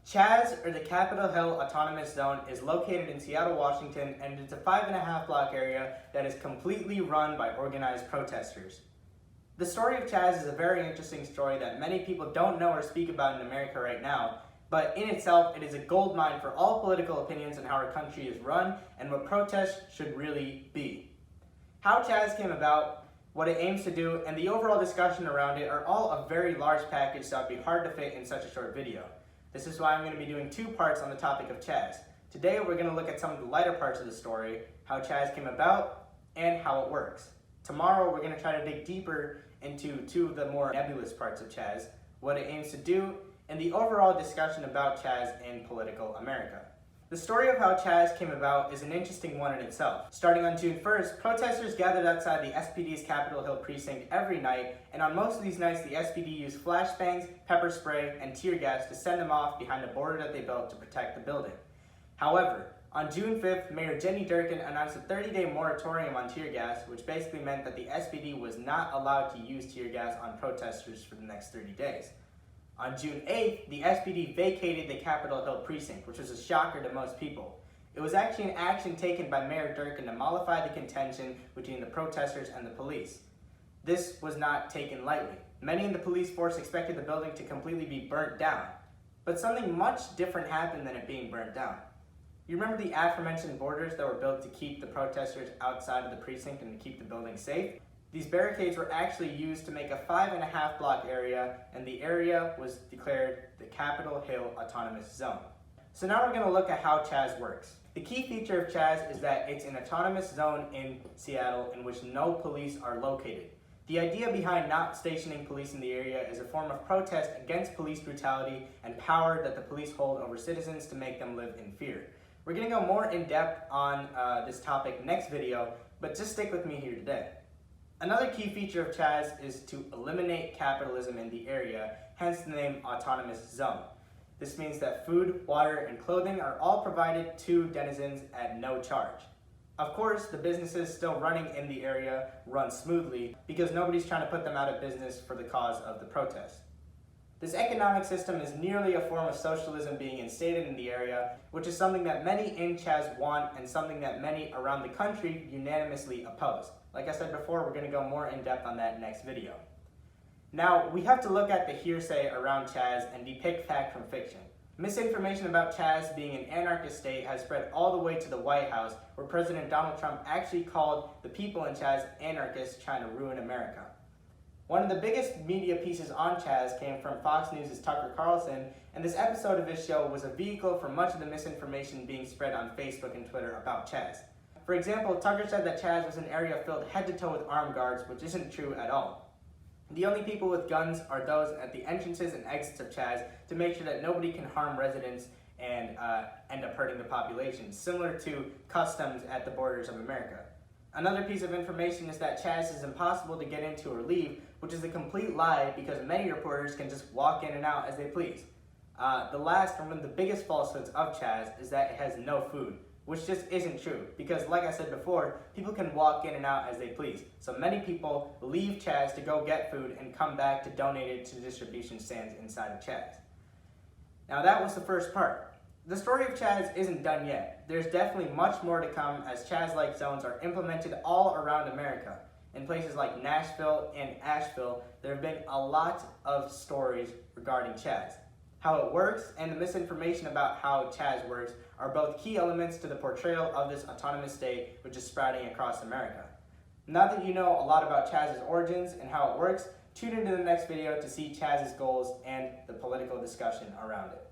CHAZ, or the Capitol Hill Autonomous Zone, is located in Seattle, Washington, and it's a 5.5 block area that is completely run by organized protesters. The story of CHAZ is a very interesting story that many people don't know or speak about in America right now, but in itself, it is a goldmine for all political opinions on how our country is run and what protests should really be. How CHAZ came about, what it aims to do, and the overall discussion around it are all a very large package that would be hard to fit in such a short video. This is why I'm going to be doing two parts on the topic of CHAZ. Today we're going to look at some of the lighter parts of the story, how CHAZ came about, and how it works. Tomorrow we're going to try to dig deeper into two of the more nebulous parts of CHAZ, what it aims to do, and the overall discussion about CHAZ in political America. The story of how CHAZ came about is an interesting one in itself. Starting on June 1st, protesters gathered outside the SPD's Capitol Hill precinct every night, and on most of these nights the SPD used flashbangs, pepper spray, and tear gas to send them off behind the border that they built to protect the building. However, on June 5th, Mayor Jenny Durkan announced a 30-day moratorium on tear gas, which basically meant that the SPD was not allowed to use tear gas on protesters for the next 30 days. On June 8th, the SPD vacated the Capitol Hill precinct, which was a shocker to most people. It was actually an action taken by Mayor Durkan to mollify the contention between the protesters and the police. This was not taken lightly. Many in the police force expected the building to completely be burnt down, but something much different happened than it being burnt down. You remember the aforementioned borders that were built to keep the protesters outside of the precinct and to keep the building safe? These barricades were actually used to make a 5.5 block area, and the area was declared the Capitol Hill Autonomous Zone. So now we're going to look at how CHAZ works. The key feature of CHAZ is that it's an autonomous zone in Seattle in which no police are located. The idea behind not stationing police in the area is a form of protest against police brutality and power that the police hold over citizens to make them live in fear. We're going to go more in depth on this topic next video, but just stick with me here today. Another key feature of CHAZ is to eliminate capitalism in the area, hence the name Autonomous Zone. This means that food, water, and clothing are all provided to denizens at no charge. Of course, the businesses still running in the area run smoothly because nobody's trying to put them out of business for the cause of the protest. This economic system is nearly a form of socialism being instated in the area, which is something that many in CHAZ want and something that many around the country unanimously oppose. Like I said before, we're going to go more in depth on that next video. Now, we have to look at the hearsay around CHAZ and depict fact from fiction. Misinformation about CHAZ being an anarchist state has spread all the way to the White House, where President Donald Trump actually called the people in CHAZ anarchists trying to ruin America. One of the biggest media pieces on CHAZ came from Fox News' Tucker Carlson, and this episode of his show was a vehicle for much of the misinformation being spread on Facebook and Twitter about CHAZ. For example, Tucker said that CHAZ was an area filled head to toe with armed guards, which isn't true at all. The only people with guns are those at the entrances and exits of CHAZ to make sure that nobody can harm residents and end up hurting the population, similar to customs at the borders of America. Another piece of information is that CHAZ is impossible to get into or leave, which is a complete lie because many reporters can just walk in and out as they please. The last and one of the biggest falsehoods of CHAZ is that it has no food, which just isn't true because, like I said before, people can walk in and out as they please. So many people leave CHAZ to go get food and come back to donate it to distribution stands inside of CHAZ. Now that was the first part. The story of CHAZ isn't done yet. There's definitely much more to come as CHAZ-like zones are implemented all around America. In places like Nashville and Asheville, there have been a lot of stories regarding CHAZ. How it works and the misinformation about how CHAZ works are both key elements to the portrayal of this autonomous state which is sprouting across America. Now that you know a lot about CHAZ's origins and how it works, tune into the next video to see CHAZ's goals and the political discussion around it.